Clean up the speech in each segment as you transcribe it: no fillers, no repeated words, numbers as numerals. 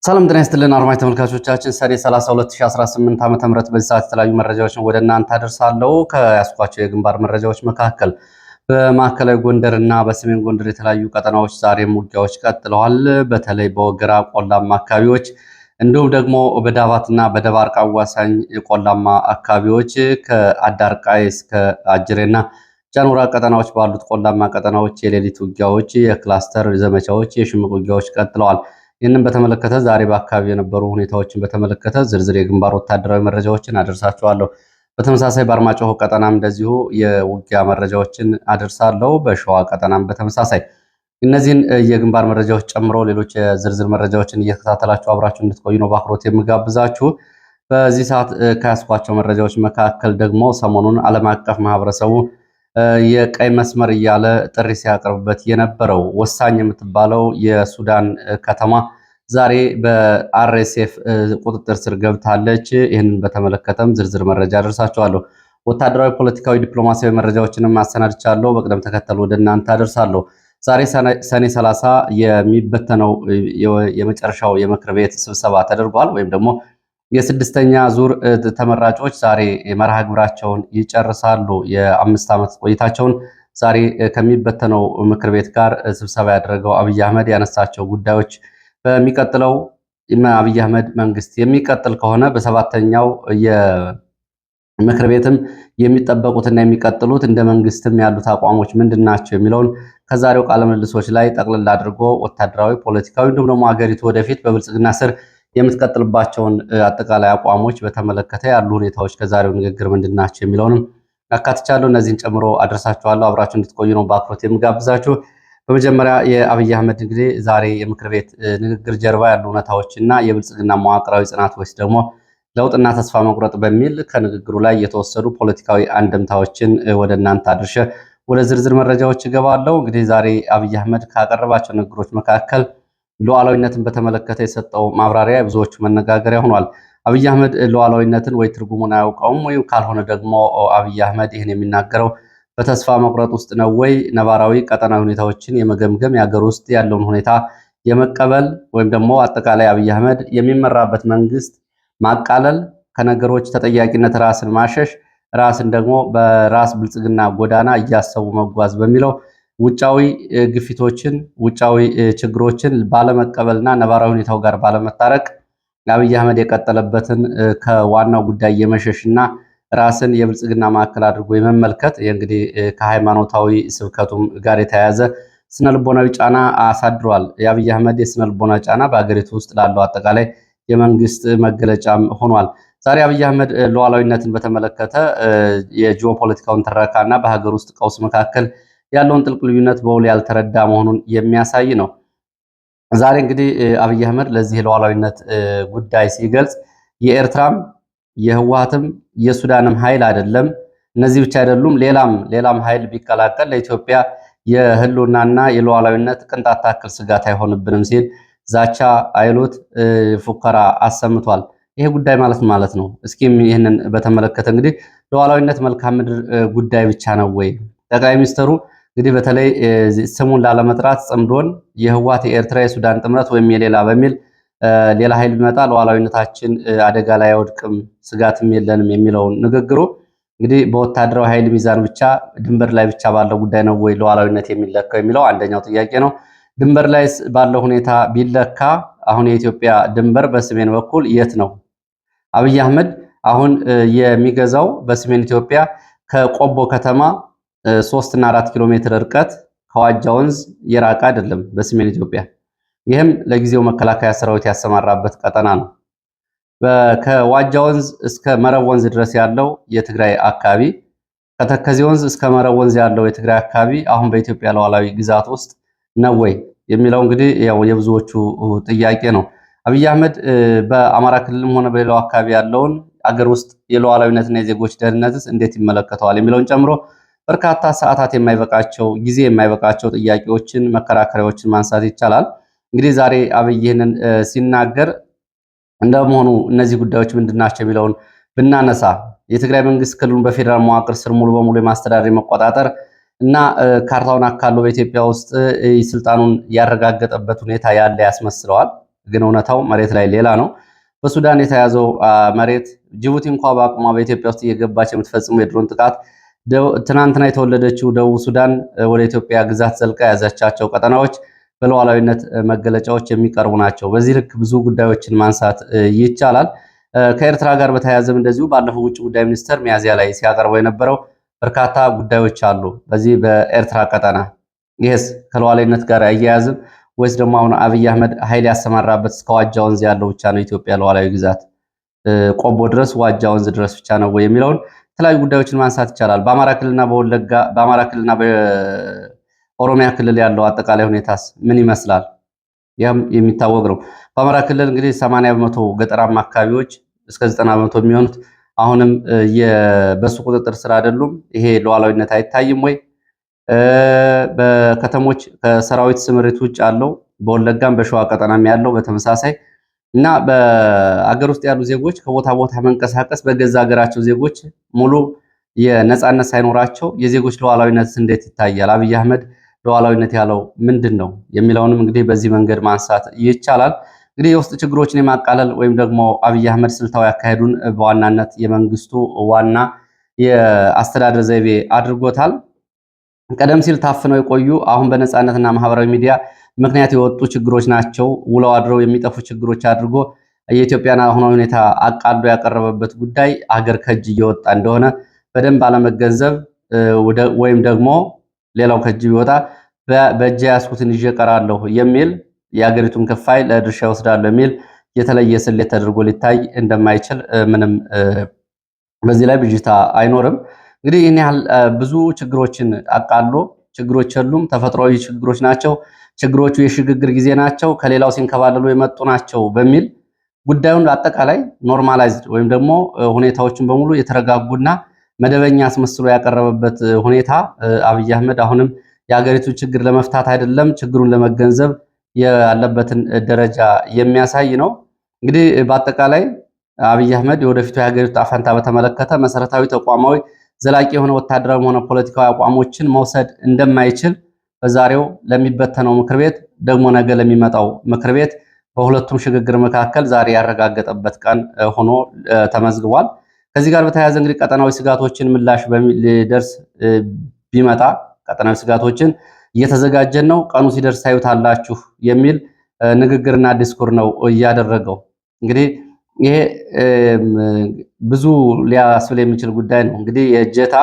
ሰላም ጤና ይስጥልን አድማጭ ተመልካቾቻችን ሰኔ 30 2018 ዓ.ም በዚህ ሰዓት የተለያዩ መረጃዎችን ወደ እናንተ አደርሳለሁ። ከያስኳቸው የግንባር መረጃዎች መካከል በማዕከላዊ ጎንደር እና በሰሜን ጎንደር የተለያዩ ቀጠናዎች ዛሬም ውጊያዎች ቀጥለዋል። በተለይ በወገራ ቆላማ አካባቢዎች እንዲሁም ደግሞ በዳባትና በደባርቅ አዋሳኝ ቆላማ አካባቢዎች ከአዳርቃይ እስከ አጅሬና ጃኑራ ቀጠናዎች ባሉት ቆላማ ቀጠናዎች የሌሊት ውጊያዎች፣ የክላስተር ዘመቻዎች፣ የሽምቅ ውጊያዎች ቀጥለዋል። ይህንን በተመለከተ ዛሬ በአካባቢ የነበሩ ሁኔታዎችን በተመለከተ ዝርዝር የግንባር ወታደራዊ መረጃዎችን አደርሳችኋለሁ። በተመሳሳይ በአርማጭሆ ቀጠናም እንደዚሁ የውጊያ መረጃዎችን አደርሳለሁ። በሸዋ ቀጠናም በተመሳሳይ እነዚህን የግንባር መረጃዎች ጨምሮ ሌሎች የዝርዝር መረጃዎችን እየተከታተላችሁ አብራችሁ እንድትቆዩ ነው በአክብሮት የምጋብዛችሁ። በዚህ ሰዓት ከያስኳቸው መረጃዎች መካከል ደግሞ ሰሞኑን ዓለም አቀፍ ማህበረሰቡ የቀይ መስመር እያለ ጥሪ ሲያቀርብበት የነበረው ወሳኝ የምትባለው የሱዳን ከተማ ዛሬ በአርኤስኤፍ ቁጥጥር ስር ገብታለች። ይህንን በተመለከተም ዝርዝር መረጃ አደርሳችኋለሁ። ወታደራዊ፣ ፖለቲካዊ፣ ዲፕሎማሲያዊ መረጃዎችንም አሰናድቻለሁ። በቅደም ተከተል ወደ እናንተ አደርሳለሁ። ዛሬ ሰኔ 30 የሚበተነው የመጨረሻው የምክር ቤት ስብሰባ ተደርጓል። ወይም ደግሞ የስድስተኛ ዙር ተመራጮች ዛሬ መርሃ ግብራቸውን ይጨርሳሉ። የ5 ዓመት ቆይታቸውን ዛሬ ከሚበተነው ምክር ቤት ጋር ስብሰባ ያደረገው አብይ አህመድ ያነሳቸው ጉዳዮች በሚቀጥለው አብይ አህመድ መንግስት የሚቀጥል ከሆነ በሰባተኛው የምክር ቤትም የሚጠበቁትና የሚቀጥሉት እንደ መንግስትም ያሉት አቋሞች ምንድናቸው የሚለውን ከዛሬው ቃለ ምልልሶች ላይ ጠቅልል አድርጎ ወታደራዊ፣ ፖለቲካዊ እንዲሁም ደግሞ ሀገሪቱ ወደፊት በብልጽግና ስር የምትቀጥልባቸውን አጠቃላይ አቋሞች በተመለከተ ያሉ ሁኔታዎች ከዛሬው ንግግር ምንድናቸው የሚለውንም አካትቻለሁ። እነዚህን ጨምሮ አድርሳችኋለሁ። አብራችሁ እንድትቆዩ ነው በአክብሮት የምጋብዛችሁ። በመጀመሪያ የአብይ አህመድ እንግዲህ ዛሬ የምክር ቤት ንግግር ጀርባ ያሉ እውነታዎች እና የብልጽግና መዋቅራዊ ጽናት ወይስ ደግሞ ለውጥና ተስፋ መቁረጥ በሚል ከንግግሩ ላይ የተወሰዱ ፖለቲካዊ አንድምታዎችን ወደ እናንተ አድርሼ ወደ ዝርዝር መረጃዎች እገባለሁ። እንግዲህ ዛሬ አብይ አህመድ ካቀረባቸው ንግግሮች መካከል ሉዓላዊነትን በተመለከተ የሰጠው ማብራሪያ ብዙዎቹ መነጋገሪያ ሆኗል። አብይ አህመድ ሉዓላዊነትን ወይ ትርጉሙን አያውቀውም ወይ ካልሆነ ደግሞ አብይ አህመድ ይህን የሚናገረው በተስፋ መቁረጥ ውስጥ ነው ወይ ነባራዊ ቀጠናዊ ሁኔታዎችን የመገምገም የሀገር ውስጥ ያለውን ሁኔታ የመቀበል ወይም ደግሞ አጠቃላይ አብይ አህመድ የሚመራበት መንግስት ማቃለል፣ ከነገሮች ተጠያቂነት ራስን ማሸሽ፣ ራስን ደግሞ በራስ ብልጽግና ጎዳና እያሰቡ መጓዝ በሚለው ውጫዊ ግፊቶችን ውጫዊ ችግሮችን ባለመቀበልና ነባራዊ ሁኔታው ጋር ባለመታረቅ አብይ አህመድ የቀጠለበትን ከዋናው ጉዳይ የመሸሽና ራስን የብልጽግና ማዕከል አድርጎ የመመልከት እንግዲህ ከሃይማኖታዊ ስብከቱም ጋር የተያያዘ ስነልቦናዊ ጫና አሳድሯል። የአብይ አህመድ የስነልቦና ጫና በአገሪቱ ውስጥ ላለው አጠቃላይ የመንግስት መገለጫም ሆኗል። ዛሬ አብይ አህመድ ሉዓላዊነትን በተመለከተ የጂኦፖለቲካውን ትረካና በሀገር ውስጥ ቀውስ መካከል ያለውን ጥልቅ ልዩነት በውል ያልተረዳ መሆኑን የሚያሳይ ነው። ዛሬ እንግዲህ አብይ አህመድ ለዚህ ሉዓላዊነት ጉዳይ ሲገልጽ የኤርትራም የህወሓትም የሱዳንም ኃይል አይደለም፣ እነዚህ ብቻ አይደሉም፣ ሌላም ኃይል ቢቀላቀል ለኢትዮጵያ የህልውናና የሉዓላዊነት ቅንጣት ታክል ስጋት አይሆንብንም ሲል ዛቻ አይሉት ፉከራ አሰምቷል። ይሄ ጉዳይ ማለት ነው። እስኪም ይህንን በተመለከተ እንግዲህ ሉዓላዊነት መልክዓ ምድር ጉዳይ ብቻ ነው ወይ? ጠቅላይ ሚኒስትሩ እንግዲህ በተለይ ስሙን ላለመጥራት ጽምዶን የህወሓት የኤርትራ የሱዳን ጥምረት ወይም የሌላ በሚል ሌላ ኃይል ቢመጣ ሉዓላዊነታችን አደጋ ላይ አይወድቅም፣ ስጋትም የለንም የሚለውን ንግግሩ እንግዲህ በወታደራዊ ኃይል ሚዛን ብቻ ድንበር ላይ ብቻ ባለው ጉዳይ ነው ወይ ሉዓላዊነት የሚለካው የሚለው አንደኛው ጥያቄ ነው። ድንበር ላይ ባለው ሁኔታ ቢለካ አሁን የኢትዮጵያ ድንበር በሰሜን በኩል የት ነው? አብይ አህመድ አሁን የሚገዛው በሰሜን ኢትዮጵያ ከቆቦ ከተማ 3 እና 4 ኪሎ ሜትር ርቀት ከዋጃ ወንዝ የራቀ አይደለም በሰሜን ኢትዮጵያ። ይህም ለጊዜው መከላከያ ሰራዊት ያሰማራበት ቀጠና ነው። ከዋጃ ወንዝ እስከ መረብ ወንዝ ድረስ ያለው የትግራይ አካባቢ፣ ከተከዜ ወንዝ እስከ መረብ ወንዝ ያለው የትግራይ አካባቢ አሁን በኢትዮጵያ ሉዓላዊ ግዛት ውስጥ ነው ወይ የሚለው እንግዲህ ያው የብዙዎቹ ጥያቄ ነው። አብይ አህመድ በአማራ ክልልም ሆነ በሌላው አካባቢ ያለውን አገር ውስጥ የሉዓላዊነትና የዜጎች ደህንነትስ እንዴት ይመለከተዋል የሚለውን ጨምሮ በርካታ ሰዓታት የማይበቃቸው ጊዜ የማይበቃቸው ጥያቄዎችን መከራከሪያዎችን ማንሳት ይቻላል። እንግዲህ ዛሬ አብይ ይህንን ሲናገር እንደመሆኑ እነዚህ ጉዳዮች ምንድናቸው የሚለውን ብናነሳ የትግራይ መንግስት ክልሉን በፌዴራል መዋቅር ስር ሙሉ በሙሉ የማስተዳደር መቆጣጠር እና ካርታውን አካሎ በኢትዮጵያ ውስጥ ስልጣኑን ያረጋገጠበት ሁኔታ ያለ ያስመስለዋል። ግን እውነታው መሬት ላይ ሌላ ነው። በሱዳን የተያዘው መሬት ጅቡቲ እንኳ በአቅሟ በኢትዮጵያ ውስጥ እየገባች የምትፈጽመው የድሮን ጥቃት ትናንትና የተወለደችው ደቡብ ሱዳን ወደ ኢትዮጵያ ግዛት ዘልቃ የያዛቻቸው ቀጠናዎች በሉዓላዊነት መገለጫዎች የሚቀርቡ ናቸው። በዚህ ልክ ብዙ ጉዳዮችን ማንሳት ይቻላል። ከኤርትራ ጋር በተያያዘም እንደዚሁ ባለፈው ውጭ ጉዳይ ሚኒስትር ሚያዝያ ላይ ሲያቀርበው የነበረው በርካታ ጉዳዮች አሉ በዚህ በኤርትራ ቀጠና። ይህስ ከሉዓላዊነት ጋር አያያዝም ወይስ ደግሞ አሁን አብይ አህመድ ኃይል ያሰማራበት እስከ ዋጃ ወንዝ ያለው ብቻ ነው ኢትዮጵያ ሉዓላዊ ግዛት ቆቦ ድረስ ዋጃ ወንዝ ድረስ ብቻ ነው የሚለውን የተለያዩ ጉዳዮችን ማንሳት ይቻላል። በአማራ ክልልና በወለጋ በአማራ ክልልና በኦሮሚያ ክልል ያለው አጠቃላይ ሁኔታስ ምን ይመስላል? ያም የሚታወቅ ነው። በአማራ ክልል እንግዲህ 80 በመቶ ገጠራማ አካባቢዎች እስከ 90 በመቶ የሚሆኑት አሁንም በሱ ቁጥጥር ስር አይደሉም። ይሄ ሉዓላዊነት አይታይም ወይ? በከተሞች ከሰራዊት ስምሪት ውጭ ያለው በወለጋም በሸዋ ቀጠናም ያለው በተመሳሳይ እና በአገር ውስጥ ያሉ ዜጎች ከቦታ ቦታ መንቀሳቀስ በገዛ ሀገራቸው ዜጎች ሙሉ የነጻነት ሳይኖራቸው የዜጎች ሉዓላዊነት እንዴት ይታያል? አብይ አህመድ ሉዓላዊነት ያለው ምንድን ነው የሚለውንም እንግዲህ በዚህ መንገድ ማንሳት ይቻላል። እንግዲህ የውስጥ ችግሮችን የማቃለል ወይም ደግሞ አብይ አህመድ ስልታዊ አካሄዱን በዋናነት የመንግስቱ ዋና የአስተዳደር ዘይቤ አድርጎታል። ቀደም ሲል ታፍነው የቆዩ አሁን በነጻነትና ማህበራዊ ሚዲያ ምክንያት የወጡ ችግሮች ናቸው ውለው አድረው የሚጠፉ ችግሮች አድርጎ የኢትዮጵያን አሁናዊ ሁኔታ አቃሎ ያቀረበበት ጉዳይ አገር ከእጅ እየወጣ እንደሆነ በደንብ አለመገንዘብ ወይም ደግሞ ሌላው ከእጅ ቢወጣ በእጅ ያስኩትን ይዤ እቀራለሁ የሚል የአገሪቱን ክፋይ ለድርሻ ይወስዳለሁ የሚል የተለየ ስሌት ተደርጎ ሊታይ እንደማይችል ምንም በዚህ ላይ ብዥታ አይኖርም። እንግዲህ ይህን ያህል ብዙ ችግሮችን አቃሎ ችግሮች የሉም፣ ተፈጥሯዊ ችግሮች ናቸው፣ ችግሮቹ የሽግግር ጊዜ ናቸው፣ ከሌላው ሲንከባለሉ የመጡ ናቸው በሚል ጉዳዩን አጠቃላይ ኖርማላይዝድ ወይም ደግሞ ሁኔታዎችን በሙሉ የተረጋጉና መደበኛ አስመስሎ ያቀረበበት ሁኔታ አብይ አህመድ አሁንም የሀገሪቱን ችግር ለመፍታት አይደለም ችግሩን ለመገንዘብ ያለበትን ደረጃ የሚያሳይ ነው። እንግዲህ በአጠቃላይ አብይ አህመድ የወደፊቱ የሀገሪቱ ጣፋንታ በተመለከተ መሰረታዊ ተቋማዊ ዘላቂ የሆነ ወታደራዊ ሆነ ፖለቲካዊ አቋሞችን መውሰድ እንደማይችል በዛሬው ለሚበተነው ምክር ቤት ደግሞ ነገ ለሚመጣው ምክር ቤት በሁለቱም ሽግግር መካከል ዛሬ ያረጋገጠበት ቀን ሆኖ ተመዝግቧል። ከዚህ ጋር በተያያዘ እንግዲህ ቀጠናዊ ስጋቶችን ምላሽ ሊደርስ ቢመጣ ቀጠናዊ ስጋቶችን እየተዘጋጀን ነው፣ ቀኑ ሲደርስ ታዩታላችሁ የሚል ንግግርና ዲስኩር ነው እያደረገው። እንግዲህ ይሄ ብዙ ሊያስብል የሚችል ጉዳይ ነው። እንግዲህ የእጀታ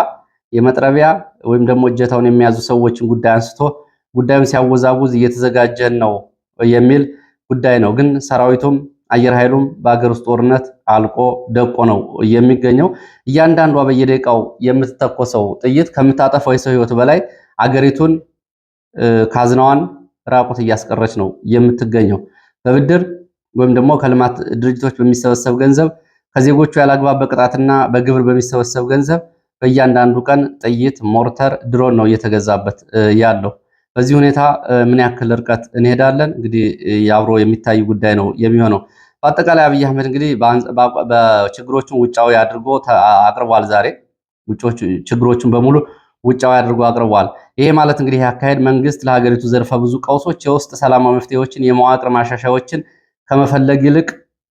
የመጥረቢያ ወይም ደግሞ እጀታውን የሚያዙ ሰዎችን ጉዳይ አንስቶ ጉዳዩን ሲያወዛውዝ እየተዘጋጀን ነው የሚል ጉዳይ ነው። ግን ሰራዊቱም አየር ኃይሉም በአገር ውስጥ ጦርነት አልቆ ደቆ ነው የሚገኘው። እያንዳንዷ በየደቂቃው የምትተኮሰው ጥይት ከምታጠፋው የሰው ሕይወት በላይ አገሪቱን ካዝናዋን ራቁት እያስቀረች ነው የምትገኘው። በብድር ወይም ደግሞ ከልማት ድርጅቶች በሚሰበሰብ ገንዘብ ከዜጎቹ ያላግባብ በቅጣትና በግብር በሚሰበሰብ ገንዘብ በእያንዳንዱ ቀን ጥይት፣ ሞርተር፣ ድሮን ነው እየተገዛበት ያለው። በዚህ ሁኔታ ምን ያክል ርቀት እንሄዳለን? እንግዲህ አብሮ የሚታይ ጉዳይ ነው የሚሆነው። በአጠቃላይ አብይ አህመድ እንግዲህ በችግሮቹን ውጫዊ አድርጎ አቅርቧል። ዛሬ ችግሮቹን በሙሉ ውጫዊ አድርጎ አቅርቧል። ይሄ ማለት እንግዲህ አካሄድ መንግስት ለሀገሪቱ ዘርፈ ብዙ ቀውሶች የውስጥ ሰላማዊ መፍትሄዎችን፣ የመዋቅር ማሻሻያዎችን ከመፈለግ ይልቅ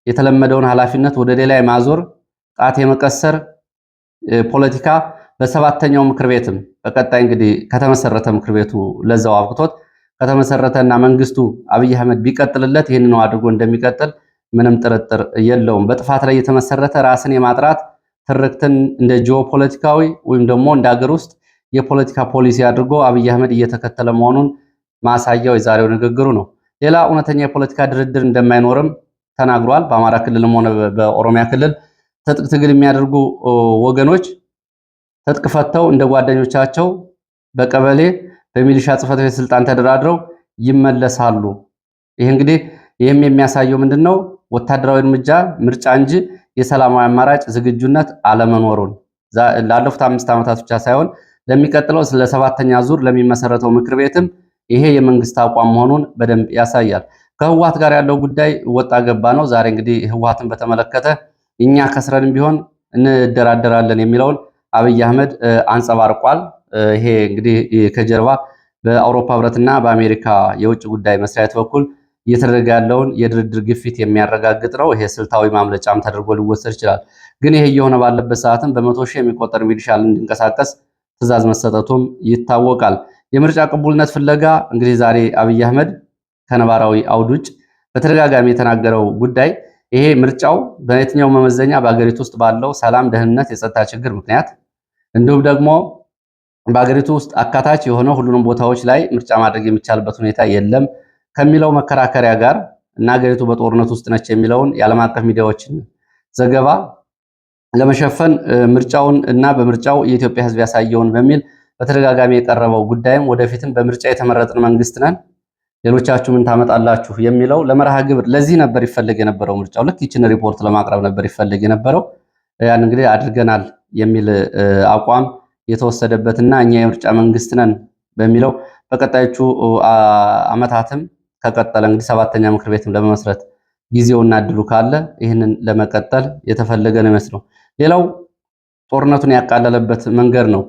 የተለመደውን ኃላፊነት ወደ ሌላ የማዞር ጣት የመቀሰር ፖለቲካ በሰባተኛው ምክር ቤትም በቀጣይ እንግዲህ ከተመሰረተ ምክር ቤቱ ለዛው አብቅቶት ከተመሰረተና መንግስቱ አብይ አህመድ ቢቀጥልለት ይህን ነው አድርጎ እንደሚቀጥል ምንም ጥርጥር የለውም። በጥፋት ላይ የተመሰረተ ራስን የማጥራት ትርክትን እንደ ጂኦፖለቲካዊ ወይም ደግሞ እንደ ሀገር ውስጥ የፖለቲካ ፖሊሲ አድርጎ አብይ አህመድ እየተከተለ መሆኑን ማሳያው የዛሬው ንግግሩ ነው። ሌላ እውነተኛ የፖለቲካ ድርድር እንደማይኖርም ተናግሯል። በአማራ ክልልም ሆነ በኦሮሚያ ክልል ትጥቅ ትግል የሚያደርጉ ወገኖች ትጥቅ ፈተው እንደ ጓደኞቻቸው በቀበሌ በሚሊሻ ጽሕፈት ቤት ስልጣን ተደራድረው ይመለሳሉ። ይህ እንግዲህ ይህም የሚያሳየው ምንድነው? ወታደራዊ እርምጃ ምርጫ እንጂ የሰላማዊ አማራጭ ዝግጁነት አለመኖሩን ላለፉት 5 ዓመታት ብቻ ሳይሆን ለሚቀጥለው ለሰባተኛ ዙር ለሚመሰረተው ምክር ቤትም ይሄ የመንግስት አቋም መሆኑን በደንብ ያሳያል። ከህወሓት ጋር ያለው ጉዳይ ወጣ ገባ ነው። ዛሬ እንግዲህ ህወሓትን በተመለከተ እኛ ከስረንም ቢሆን እንደራደራለን የሚለውን አብይ አህመድ አንጸባርቋል። ይሄ እንግዲህ ከጀርባ በአውሮፓ ህብረትና በአሜሪካ የውጭ ጉዳይ መስሪያ ቤት በኩል እየተደረገ ያለውን የድርድር ግፊት የሚያረጋግጥ ነው። ይሄ ስልታዊ ማምለጫም ተደርጎ ሊወሰድ ይችላል። ግን ይሄ እየሆነ ባለበት ሰዓትም በመቶ ሺህ የሚቆጠር ሚሊሻ እንዲንቀሳቀስ ትዕዛዝ መሰጠቱም ይታወቃል። የምርጫ ቅቡልነት ፍለጋ እንግዲህ ዛሬ አብይ አህመድ ከነባራዊ አውድ ውጭ በተደጋጋሚ የተናገረው ጉዳይ ይሄ ምርጫው በየትኛው መመዘኛ በሀገሪቱ ውስጥ ባለው ሰላም፣ ደህንነት፣ የጸጥታ ችግር ምክንያት እንዲሁም ደግሞ በሀገሪቱ ውስጥ አካታች የሆነ ሁሉንም ቦታዎች ላይ ምርጫ ማድረግ የሚቻልበት ሁኔታ የለም ከሚለው መከራከሪያ ጋር እና ሀገሪቱ በጦርነት ውስጥ ነች የሚለውን የዓለም አቀፍ ሚዲያዎችን ዘገባ ለመሸፈን ምርጫውን እና በምርጫው የኢትዮጵያ ሕዝብ ያሳየውን በሚል በተደጋጋሚ የቀረበው ጉዳይም ወደፊትም በምርጫ የተመረጥን መንግስት ነን ሌሎቻችሁ ምን ታመጣላችሁ የሚለው ለመርሃ ግብር ለዚህ ነበር ይፈልግ የነበረው። ምርጫው ልክ ይችን ሪፖርት ለማቅረብ ነበር ይፈልግ የነበረው። ያን እንግዲህ አድርገናል የሚል አቋም የተወሰደበትና እኛ የምርጫ መንግስት ነን በሚለው በቀጣዮቹ አመታትም ከቀጠለ እንግዲህ ሰባተኛ ምክር ቤትም ለመመስረት ጊዜውና እድሉ ካለ ይህንን ለመቀጠል የተፈለገ ነው ይመስለው። ሌላው ጦርነቱን ያቃለለበት መንገድ ነው።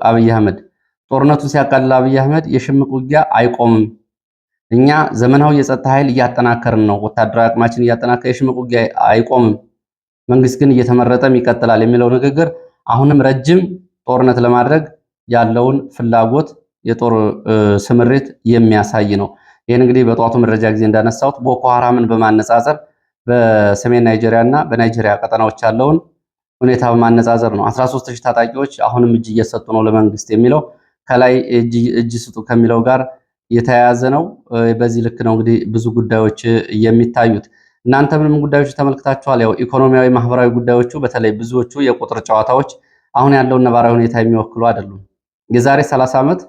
አብይ አህመድ ጦርነቱን ሲያቃልል አብይ አህመድ የሽምቅ ውጊያ አይቆምም፣ እኛ ዘመናዊ የጸጥታ ኃይል እያጠናከርን ነው፣ ወታደራዊ አቅማችን እያጠናከረ የሽምቅ ውጊያ አይቆምም፣ መንግስት ግን እየተመረጠም ይቀጥላል የሚለው ንግግር አሁንም ረጅም ጦርነት ለማድረግ ያለውን ፍላጎት የጦር ስምሪት የሚያሳይ ነው። ይህን እንግዲህ በጠዋቱ መረጃ ጊዜ እንዳነሳሁት ቦኮ ሐራምን በማነጻጸር በሰሜን ናይጄሪያ እና በናይጄሪያ ቀጠናዎች ያለውን ሁኔታ በማነጻጸር ነው። 13000 ታጣቂዎች አሁንም እጅ እየሰጡ ነው ለመንግስት የሚለው ከላይ እጅ ስጡ ከሚለው ጋር የተያያዘ ነው። በዚህ ልክ ነው እንግዲህ ብዙ ጉዳዮች የሚታዩት። እናንተ ምንም ጉዳዮች ተመልክታችኋል። ያው ኢኮኖሚያዊ፣ ማህበራዊ ጉዳዮቹ በተለይ ብዙዎቹ የቁጥር ጨዋታዎች አሁን ያለውን ነባራዊ ሁኔታ የሚወክሉ አይደሉም። የዛሬ 30 ዓመት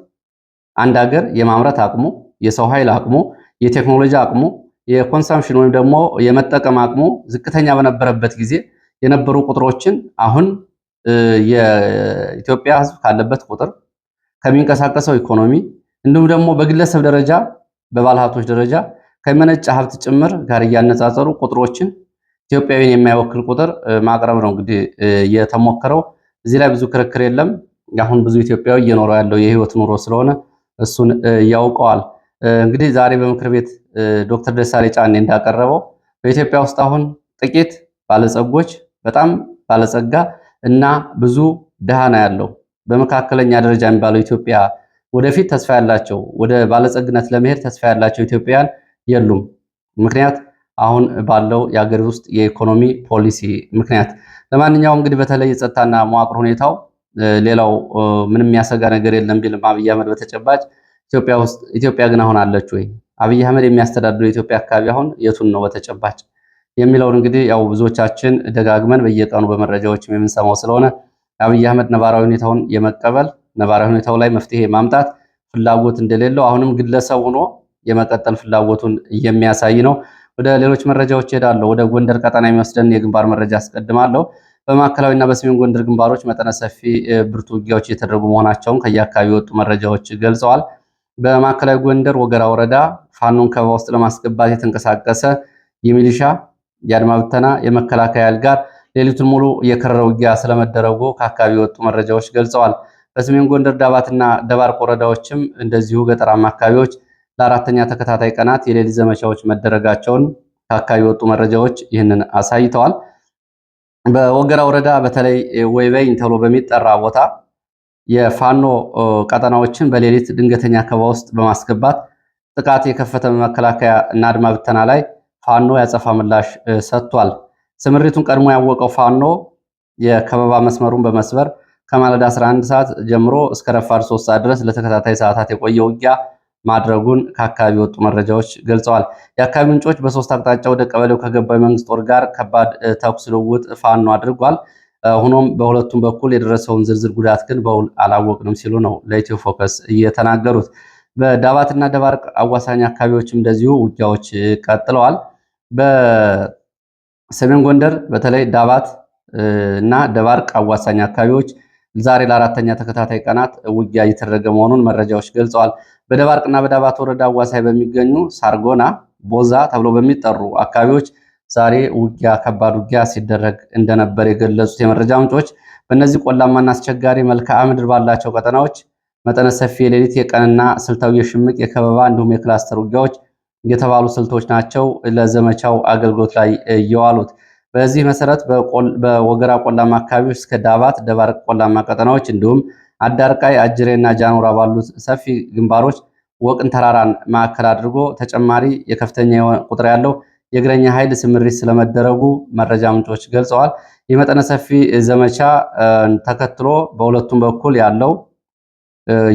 አንድ ሀገር የማምረት አቅሙ፣ የሰው ኃይል አቅሙ፣ የቴክኖሎጂ አቅሙ፣ የኮንሰምፕሽን ወይም ደግሞ የመጠቀም አቅሙ ዝቅተኛ በነበረበት ጊዜ የነበሩ ቁጥሮችን አሁን የኢትዮጵያ ሕዝብ ካለበት ቁጥር ከሚንቀሳቀሰው ኢኮኖሚ እንዲሁም ደግሞ በግለሰብ ደረጃ በባለሀብቶች ደረጃ ከመነጨ ሀብት ጭምር ጋር እያነጻጸሩ ቁጥሮችን ኢትዮጵያዊን የማይወክል ቁጥር ማቅረብ ነው እንግዲህ የተሞከረው። እዚህ ላይ ብዙ ክርክር የለም። አሁን ብዙ ኢትዮጵያዊ እየኖረው ያለው የህይወት ኑሮ ስለሆነ እሱን ያውቀዋል። እንግዲህ ዛሬ በምክር ቤት ዶክተር ደሳሌ ጫኔ እንዳቀረበው በኢትዮጵያ ውስጥ አሁን ጥቂት ባለጸጎች፣ በጣም ባለጸጋ እና ብዙ ድሃ ነው ያለው። በመካከለኛ ደረጃ የሚባለው ኢትዮጵያ ወደፊት ተስፋ ያላቸው ወደ ባለጸግነት ለመሄድ ተስፋ ያላቸው ኢትዮጵያውያን የሉም። ምክንያት አሁን ባለው የሀገር ውስጥ የኢኮኖሚ ፖሊሲ ምክንያት። ለማንኛውም እንግዲህ በተለይ የጸጥታና መዋቅር ሁኔታው ሌላው ምንም የሚያሰጋ ነገር የለም ቢልም አብይ አህመድ በተጨባጭ ኢትዮጵያ ግን አሁን አለች ወይ? አብይ አህመድ የሚያስተዳድረው የኢትዮጵያ አካባቢ አሁን የቱን ነው በተጨባጭ የሚለውን እንግዲህ ያው ብዙዎቻችን ደጋግመን በየቀኑ በመረጃዎች የምንሰማው ስለሆነ አብይ አህመድ ነባራዊ ሁኔታውን የመቀበል ነባራዊ ሁኔታው ላይ መፍትሄ ማምጣት ፍላጎት እንደሌለው አሁንም ግለሰብ ሆኖ የመቀጠል ፍላጎቱን የሚያሳይ ነው። ወደ ሌሎች መረጃዎች እሄዳለሁ። ወደ ጎንደር ቀጠና የሚወስደን የግንባር መረጃ አስቀድማለሁ። በማዕከላዊና በሰሜን ጎንደር ግንባሮች መጠነ ሰፊ ብርቱ ውጊያዎች እየተደረጉ መሆናቸውን ከየአካባቢ የወጡ መረጃዎች ገልጸዋል። በማዕከላዊ ጎንደር ወገራ ወረዳ ፋኖን ከበባ ውስጥ ለማስገባት የተንቀሳቀሰ የሚሊሻ የአድማ ብተና የመከላከያ ኃይል ጋር ሌሊቱን ሙሉ የከረረ ውጊያ ስለመደረጉ ከአካባቢ የወጡ መረጃዎች ገልጸዋል። በሰሜን ጎንደር ዳባትና ደባርቅ ወረዳዎችም እንደዚሁ ገጠራማ አካባቢዎች ለአራተኛ ተከታታይ ቀናት የሌሊት ዘመቻዎች መደረጋቸውን ከአካባቢ የወጡ መረጃዎች ይህንን አሳይተዋል። በወገራ ወረዳ በተለይ ወይበይን ተብሎ በሚጠራ ቦታ የፋኖ ቀጠናዎችን በሌሊት ድንገተኛ ከበባ ውስጥ በማስገባት ጥቃት የከፈተ መከላከያ እና አድማ ብተና ላይ ፋኖ ያጸፋ ምላሽ ሰጥቷል። ስምሪቱን ቀድሞ ያወቀው ፋኖ የከበባ መስመሩን በመስበር ከማለዳ 11 ሰዓት ጀምሮ እስከ ረፋድ 3 ሰዓት ድረስ ለተከታታይ ሰዓታት የቆየ ውጊያ ማድረጉን ከአካባቢ ወጡ መረጃዎች ገልጸዋል። የአካባቢ ምንጮች በሶስት አቅጣጫ ወደ ቀበሌው ከገባው የመንግስት ጦር ጋር ከባድ ተኩስ ልውውጥ ፋኖ አድርጓል። ሆኖም በሁለቱም በኩል የደረሰውን ዝርዝር ጉዳት ግን በውል አላወቅንም ሲሉ ነው ለኢትዮ ፎከስ እየተናገሩት። በዳባትና ደባርቅ አዋሳኝ አካባቢዎችም እንደዚሁ ውጊያዎች ቀጥለዋል። በሰሜን ጎንደር በተለይ ዳባት እና ደባርቅ አዋሳኝ አካባቢዎች ዛሬ ለአራተኛ ተከታታይ ቀናት ውጊያ እየተደረገ መሆኑን መረጃዎች ገልጸዋል። በደባርቅና በዳባት ወረዳ አዋሳኝ በሚገኙ ሳርጎና፣ ቦዛ ተብሎ በሚጠሩ አካባቢዎች ዛሬ ውጊያ ከባድ ውጊያ ሲደረግ እንደነበር የገለጹት የመረጃ ምንጮች በእነዚህ ቆላማና አስቸጋሪ መልክዓ ምድር ባላቸው ቀጠናዎች መጠነ ሰፊ የሌሊት የቀንና ስልታዊ የሽምቅ የከበባ እንዲሁም የክላስተር ውጊያዎች የተባሉ ስልቶች ናቸው ለዘመቻው አገልግሎት ላይ የዋሉት። በዚህ መሰረት በወገራ ቆላማ አካባቢዎች እስከ ዳባት፣ ደባርቅ ቆላማ ቀጠናዎች እንዲሁም አዳርቃይ፣ አጅሬና ጃኑራ ባሉት ሰፊ ግንባሮች ወቅን ተራራን ማዕከል አድርጎ ተጨማሪ የከፍተኛ ቁጥር ያለው የእግረኛ ኃይል ስምሪት ስለመደረጉ መረጃ ምንጮች ገልጸዋል። የመጠነ ሰፊ ዘመቻ ተከትሎ በሁለቱም በኩል ያለው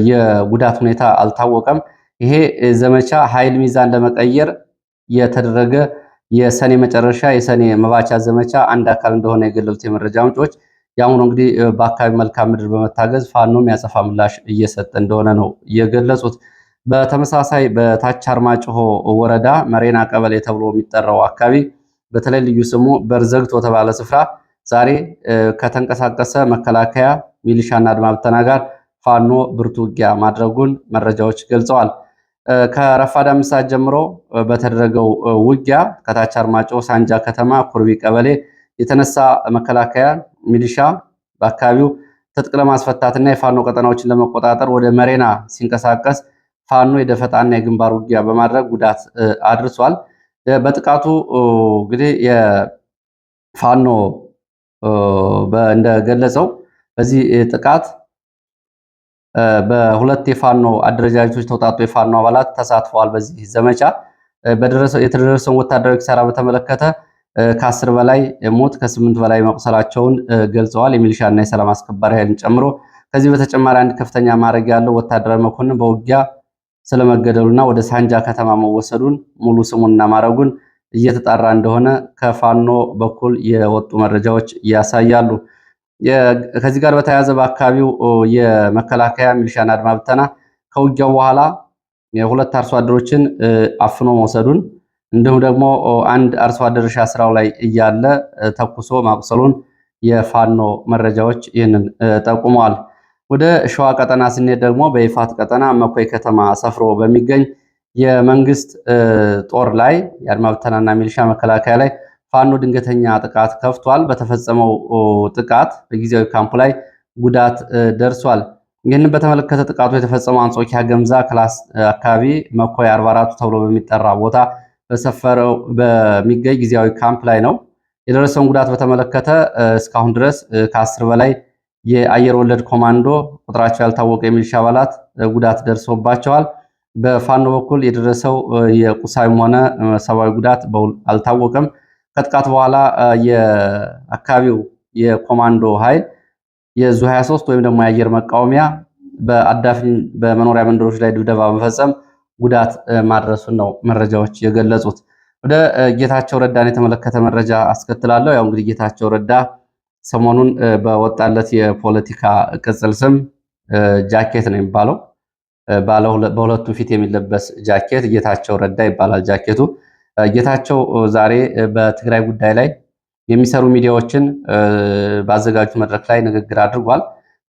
የጉዳት ሁኔታ አልታወቀም። ይሄ ዘመቻ ኃይል ሚዛን ለመቀየር የተደረገ የሰኔ መጨረሻ የሰኔ መባቻ ዘመቻ አንድ አካል እንደሆነ የገለጹት የመረጃ ምንጮች የአሁኑ እንግዲህ በአካባቢ መልካም ምድር በመታገዝ ፋኖም ያጸፋ ምላሽ እየሰጠ እንደሆነ ነው የገለጹት። በተመሳሳይ በታች አርማጭሆ ወረዳ መሬና ቀበሌ ተብሎ የሚጠራው አካባቢ በተለይ ልዩ ስሙ በርዘግቶ ተባለ ስፍራ ዛሬ ከተንቀሳቀሰ መከላከያ ሚሊሻና አድማ ብተና ጋር ፋኖ ብርቱ ውጊያ ማድረጉን መረጃዎች ገልጸዋል። ከረፋድ 5 ሰዓት ጀምሮ በተደረገው ውጊያ ከታች አርማጭሆ ሳንጃ ከተማ ኩርቢ ቀበሌ የተነሳ መከላከያ ሚሊሻ በአካባቢው ትጥቅ ለማስፈታትና የፋኖ ቀጠናዎችን ለመቆጣጠር ወደ መሬና ሲንቀሳቀስ ፋኖ የደፈጣና የግንባር ውጊያ በማድረግ ጉዳት አድርሷል። በጥቃቱ እንግዲህ የፋኖ እንደገለጸው በዚህ ጥቃት በሁለት የፋኖ አደረጃጀቶች ተውጣጡ የፋኖ አባላት ተሳትፈዋል። በዚህ ዘመቻ የተደረሰውን ወታደራዊ ኪሳራ በተመለከተ ከ10 በላይ ሞት ከ8 በላይ መቁሰላቸውን ገልጸዋል። የሚሊሻና የሰላም አስከባሪ ኃይልን ጨምሮ ከዚህ በተጨማሪ አንድ ከፍተኛ ማዕረግ ያለው ወታደራዊ መኮንን በውጊያ ስለመገደሉና ወደ ሳንጃ ከተማ መወሰዱን ሙሉ ስሙንና ማዕረጉን እየተጣራ እንደሆነ ከፋኖ በኩል የወጡ መረጃዎች ያሳያሉ። ከዚህ ጋር በተያያዘ በአካባቢው የመከላከያ ሚሊሻና አድማ ብተና ከውጊያው በኋላ የሁለት አርሶ አደሮችን አፍኖ መውሰዱን እንዲሁም ደግሞ አንድ አርሶ አደር እርሻ ስራው ላይ እያለ ተኩሶ ማቁሰሉን የፋኖ መረጃዎች ይህንን ጠቁመዋል። ወደ ሸዋ ቀጠና ስንሄድ ደግሞ በይፋት ቀጠና መኮይ ከተማ ሰፍሮ በሚገኝ የመንግስት ጦር ላይ የአድማ ብተናና ሚሊሻ መከላከያ ላይ ፋኖ ድንገተኛ ጥቃት ከፍቷል። በተፈጸመው ጥቃት በጊዜያዊ ካምፑ ላይ ጉዳት ደርሷል። ይህንን በተመለከተ ጥቃቱ የተፈጸመው አንጾኪያ ገምዛ ክላስ አካባቢ መኮይ 44 ተብሎ በሚጠራ ቦታ በሰፈረው በሚገኝ ጊዜያዊ ካምፕ ላይ ነው። የደረሰውን ጉዳት በተመለከተ እስካሁን ድረስ ከ10 በላይ የአየር ወለድ ኮማንዶ ቁጥራቸው ያልታወቀ የሚሊሻ አባላት ጉዳት ደርሶባቸዋል። በፋኖ በኩል የደረሰው የቁሳዊም ሆነ ሰብአዊ ጉዳት በውል አልታወቀም። ከጥቃት በኋላ የአካባቢው የኮማንዶ ኃይል የዙ 23 ወይም ደግሞ የአየር መቃወሚያ በአዳፍኝ በመኖሪያ መንደሮች ላይ ድብደባ በመፈጸም ጉዳት ማድረሱን ነው መረጃዎች የገለጹት። ወደ ጌታቸው ረዳን የተመለከተ መረጃ አስከትላለሁ። ያው እንግዲህ ጌታቸው ረዳ ሰሞኑን በወጣለት የፖለቲካ ቅጽል ስም ጃኬት ነው የሚባለው በሁለቱም ፊት የሚለበስ ጃኬት ጌታቸው ረዳ ይባላል ጃኬቱ። ጌታቸው ዛሬ በትግራይ ጉዳይ ላይ የሚሰሩ ሚዲያዎችን ባዘጋጁት መድረክ ላይ ንግግር አድርጓል።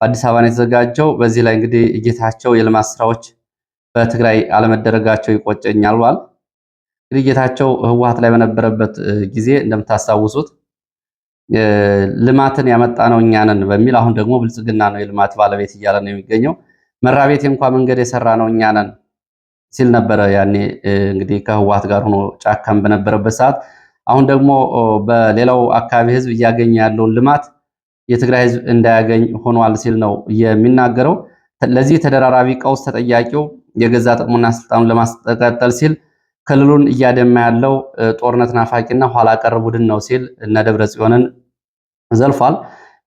በአዲስ አበባ ነው የተዘጋጀው። በዚህ ላይ እንግዲህ ጌታቸው የልማት ስራዎች በትግራይ አለመደረጋቸው ይቆጨኛል ብሏል። እንግዲህ ጌታቸው ህወሓት ላይ በነበረበት ጊዜ እንደምታስታውሱት ልማትን ያመጣ ነው እኛ ነን በሚል አሁን ደግሞ ብልጽግና ነው የልማት ባለቤት እያለ ነው የሚገኘው። መራቤቴ እንኳን መንገድ የሰራ ነው እኛ ነን ሲል ነበረ ያኔ እንግዲህ ከህወሓት ጋር ሆኖ ጫካም በነበረበት ሰዓት። አሁን ደግሞ በሌላው አካባቢ ህዝብ እያገኘ ያለውን ልማት የትግራይ ህዝብ እንዳያገኝ ሆኗል ሲል ነው የሚናገረው። ለዚህ ተደራራቢ ቀውስ ተጠያቂው የገዛ ጥቅሙና ስልጣኑን ለማስቀጠል ሲል ክልሉን እያደማ ያለው ጦርነት ናፋቂና ኋላ ቀር ቡድን ነው ሲል እነ ደብረ ጽዮንን ዘልፏል።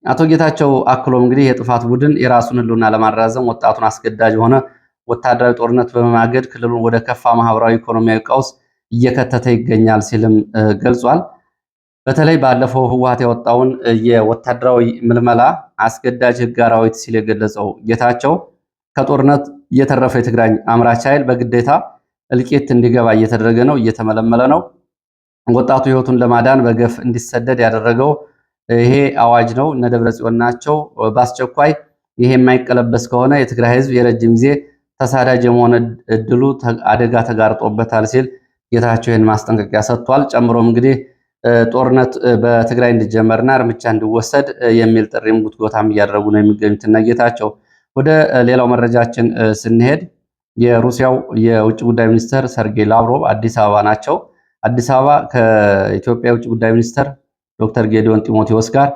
አቶ ጌታቸው አክሎም እንግዲህ የጥፋት ቡድን የራሱን ህልውና ለማራዘም ወጣቱን አስገዳጅ የሆነ ወታደራዊ ጦርነት በመማገድ ክልሉን ወደ ከፋ ማህበራዊ ኢኮኖሚያዊ ቀውስ እየከተተ ይገኛል ሲልም ገልጿል። በተለይ ባለፈው ህወሓት ያወጣውን የወታደራዊ ምልመላ አስገዳጅ ህግ አራዊት ሲል የገለጸው ጌታቸው ከጦርነት እየተረፈ የትግራይ አምራች ኃይል በግዴታ እልቂት እንዲገባ እየተደረገ ነው፣ እየተመለመለ ነው። ወጣቱ ህይወቱን ለማዳን በገፍ እንዲሰደድ ያደረገው ይሄ አዋጅ ነው። እነ ደብረጽዮን ናቸው። በአስቸኳይ ይሄ የማይቀለበስ ከሆነ የትግራይ ህዝብ የረጅም ጊዜ ተሳዳጅ የመሆን እድሉ አደጋ ተጋርጦበታል ሲል ጌታቸው ይህን ማስጠንቀቂያ ሰጥቷል። ጨምሮም እንግዲህ ጦርነት በትግራይ እንዲጀመርና እርምጃ እንዲወሰድ የሚል ጥሪም ጉትጎታም እያደረጉ ነው የሚገኙት እነ ጌታቸው። ወደ ሌላው መረጃችን ስንሄድ የሩሲያው የውጭ ጉዳይ ሚኒስትር ሰርጌይ ላቭሮቭ አዲስ አበባ ናቸው። አዲስ አበባ ከኢትዮጵያ የውጭ ጉዳይ ሚኒስትር ዶክተር ጌዲዮን ጢሞቴዎስ ጋር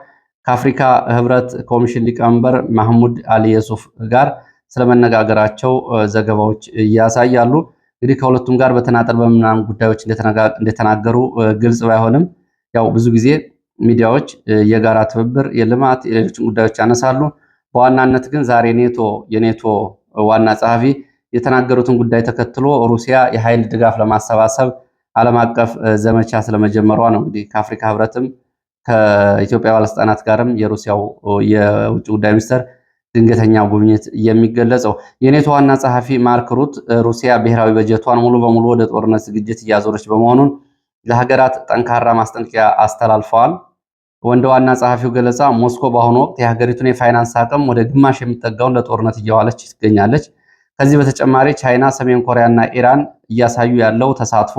ከአፍሪካ ህብረት ኮሚሽን ሊቀመንበር ማህሙድ አሊ የሱፍ ጋር ስለመነጋገራቸው ዘገባዎች ያሳያሉ። እንግዲህ ከሁለቱም ጋር በተናጠል በምናምን ጉዳዮች እንደተናገሩ ግልጽ ባይሆንም ያው ብዙ ጊዜ ሚዲያዎች የጋራ ትብብር፣ የልማት፣ የሌሎችን ጉዳዮች ያነሳሉ። በዋናነት ግን ዛሬ የኔቶ ዋና ጸሐፊ የተናገሩትን ጉዳይ ተከትሎ ሩሲያ የኃይል ድጋፍ ለማሰባሰብ ዓለም አቀፍ ዘመቻ ስለመጀመሯ ነው። እንግዲህ ከአፍሪካ ህብረትም ከኢትዮጵያ ባለስልጣናት ጋርም የሩሲያው የውጭ ጉዳይ ሚኒስትር ድንገተኛ ጉብኝት የሚገለጸው። የኔቶ ዋና ጸሐፊ ማርክ ሩት ሩሲያ ብሔራዊ በጀቷን ሙሉ በሙሉ ወደ ጦርነት ዝግጅት እያዞረች በመሆኑን ለሀገራት ጠንካራ ማስጠንቀቂያ አስተላልፈዋል። እንደ ዋና ጸሐፊው ገለጻ ሞስኮ በአሁኑ ወቅት የሀገሪቱን የፋይናንስ አቅም ወደ ግማሽ የሚጠጋውን ለጦርነት እያዋለች ትገኛለች። ከዚህ በተጨማሪ ቻይና፣ ሰሜን ኮሪያ እና ኢራን እያሳዩ ያለው ተሳትፎ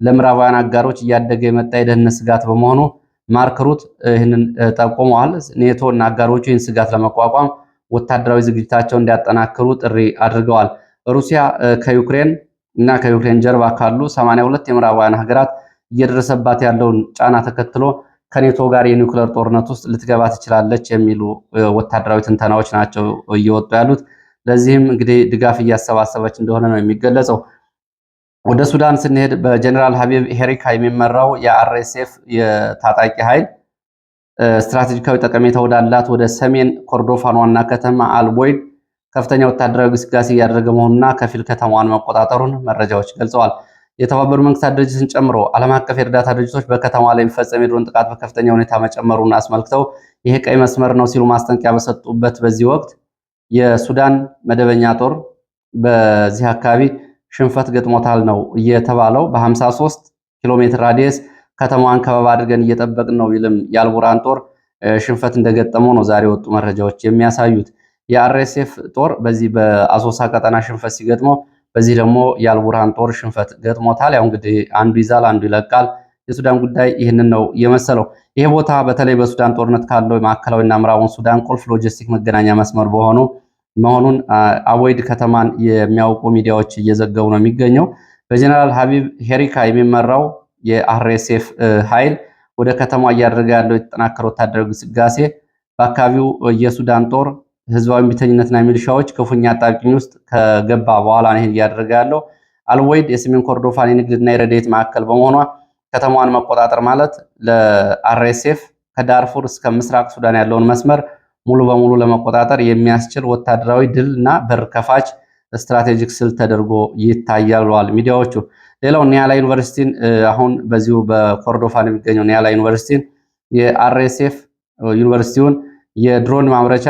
ለምዕራባውያን አጋሮች እያደገ የመጣ የደህንነት ስጋት በመሆኑ ማርክ ሩት ይህንን ጠቁመዋል። ኔቶ እና አጋሮቹ ይህን ስጋት ለመቋቋም ወታደራዊ ዝግጅታቸውን እንዲያጠናክሩ ጥሪ አድርገዋል። ሩሲያ ከዩክሬን እና ከዩክሬን ጀርባ ካሉ 82 የምዕራባውያን ሀገራት እየደረሰባት ያለውን ጫና ተከትሎ ከኔቶ ጋር የኒውክሌር ጦርነት ውስጥ ልትገባ ትችላለች የሚሉ ወታደራዊ ትንተናዎች ናቸው እየወጡ ያሉት። ለዚህም እንግዲህ ድጋፍ እያሰባሰበች እንደሆነ ነው የሚገለጸው። ወደ ሱዳን ስንሄድ በጀነራል ሀቢብ ሄሪካ የሚመራው የአርኤስኤፍ የታጣቂ ኃይል ስትራቴጂካዊ ጠቀሜታ ወዳላት ወደ ሰሜን ኮርዶፋን ዋና ከተማ አልቦይድ ከፍተኛ ወታደራዊ ግስጋሴ እያደረገ መሆኑና ከፊል ከተማዋን መቆጣጠሩን መረጃዎች ገልጸዋል። የተባበሩት መንግስታት ድርጅትን ጨምሮ ዓለም አቀፍ የእርዳታ ድርጅቶች በከተማዋ ላይ የሚፈጸም የድሮን ጥቃት በከፍተኛ ሁኔታ መጨመሩን አስመልክተው ይሄ ቀይ መስመር ነው ሲሉ ማስጠንቀቂያ በሰጡበት በዚህ ወቅት የሱዳን መደበኛ ጦር በዚህ አካባቢ ሽንፈት ገጥሞታል ነው እየተባለው። በ53 ኪሎ ሜትር ራዲየስ ከተማዋን ከበባ አድርገን እየጠበቅን ነው ይልም የአልቡርሃን ጦር ሽንፈት እንደገጠመው ነው ዛሬ ወጡ መረጃዎች የሚያሳዩት። የአርኤስኤፍ ጦር በዚህ በአሶሳ ቀጠና ሽንፈት ሲገጥመው፣ በዚህ ደግሞ የአልቡርሃን ጦር ሽንፈት ገጥሞታል። ያው እንግዲህ አንዱ ይዛል አንዱ ይለቃል። የሱዳን ጉዳይ ይህንን ነው የመሰለው። ይሄ ቦታ በተለይ በሱዳን ጦርነት ካለው የማዕከላዊና ምዕራቡን ሱዳን ቁልፍ ሎጂስቲክ መገናኛ መስመር መሆኑን አቦይድ ከተማን የሚያውቁ ሚዲያዎች እየዘገቡ ነው የሚገኘው። በጀነራል ሀቢብ ሄሪካ የሚመራው የአርኤስኤፍ ኃይል ወደ ከተማዋ እያደረገ ያለው የተጠናከረ ወታደራዊ ግስጋሴ በአካባቢው የሱዳን ጦር ህዝባዊ እምቢተኝነትና ሚሊሻዎች ክፉኛ አጣብቂኝ ውስጥ ከገባ በኋላ ነው ይሄን እያደረገ ያለው። አልወይድ የሰሜን ኮርዶፋን የንግድና የረድኤት ማዕከል በመሆኗ ከተማዋን መቆጣጠር ማለት ለአርኤስኤፍ ከዳርፉር እስከ ምስራቅ ሱዳን ያለውን መስመር ሙሉ በሙሉ ለመቆጣጠር የሚያስችል ወታደራዊ ድል እና በር ከፋች ስትራቴጂክ ስልት ተደርጎ ይታያል ብለዋል ሚዲያዎቹ። ሌላው ኒያላ ዩኒቨርሲቲን አሁን በዚሁ በኮርዶፋን የሚገኘው ኒያላ ዩኒቨርሲቲን የአርኤስኤፍ ዩኒቨርሲቲውን የድሮን ማምረቻ፣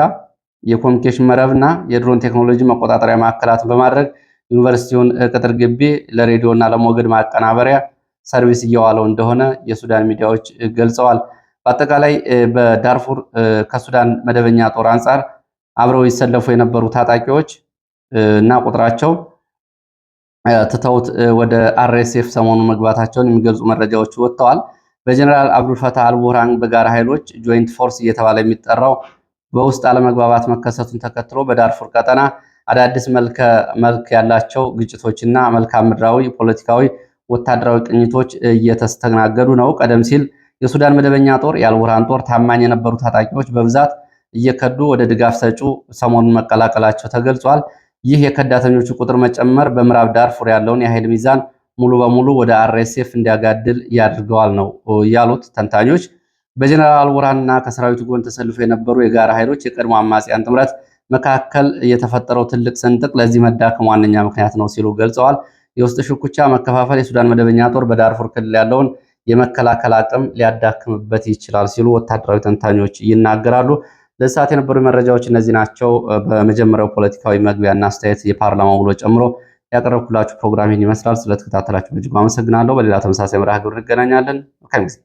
የኮሚኒኬሽን መረብ እና የድሮን ቴክኖሎጂ መቆጣጠሪያ ማዕከላትን በማድረግ ዩኒቨርሲቲውን ቅጥር ግቢ ለሬዲዮ እና ለሞገድ ማቀናበሪያ ሰርቪስ እየዋለው እንደሆነ የሱዳን ሚዲያዎች ገልጸዋል። በአጠቃላይ በዳርፉር ከሱዳን መደበኛ ጦር አንጻር አብረው ይሰለፉ የነበሩ ታጣቂዎች እና ቁጥራቸው ትተውት ወደ አርኤስኤፍ ሰሞኑን መግባታቸውን የሚገልጹ መረጃዎች ወጥተዋል። በጀነራል አብዱልፈታህ አልቡርሃን በጋራ ኃይሎች ጆይንት ፎርስ እየተባለ የሚጠራው በውስጥ አለመግባባት መከሰቱን ተከትሎ በዳርፉር ቀጠና አዳዲስ መልክ ያላቸው ግጭቶችና መልክዓ ምድራዊ፣ ፖለቲካዊ፣ ወታደራዊ ቅኝቶች እየተስተናገዱ ነው። ቀደም ሲል የሱዳን መደበኛ ጦር የአልቡርሃን ጦር ታማኝ የነበሩ ታጣቂዎች በብዛት እየከዱ ወደ ድጋፍ ሰጪው ሰሞኑን መቀላቀላቸው ተገልጿል። ይህ የከዳተኞቹ ቁጥር መጨመር በምዕራብ ዳርፉር ያለውን የኃይል ሚዛን ሙሉ በሙሉ ወደ አርኤስኤፍ እንዲያጋድል ያድርገዋል ነው ያሉት ተንታኞች። በጀነራል አልቡርሃን እና ከሰራዊቱ ጎን ተሰልፎ የነበሩ የጋራ ኃይሎች የቀድሞ አማጽያን ጥምረት መካከል የተፈጠረው ትልቅ ስንጥቅ ለዚህ መዳከም ዋነኛ ምክንያት ነው ሲሉ ገልጸዋል። የውስጥ ሽኩቻ መከፋፈል የሱዳን መደበኛ ጦር በዳርፉር ክልል ያለውን የመከላከል አቅም ሊያዳክምበት ይችላል ሲሉ ወታደራዊ ተንታኞች ይናገራሉ። ለሰዓት የነበሩ መረጃዎች እነዚህ ናቸው። በመጀመሪያው ፖለቲካዊ መግቢያና አስተያየት የፓርላማ ውሎ ጨምሮ ያቀረብኩላችሁ ፕሮግራም ይህን ይመስላል። ስለተከታተላችሁ በእጅጉ አመሰግናለሁ። በሌላ ተመሳሳይ መርሃ ግብር እንገናኛለን። መልካም ጊዜ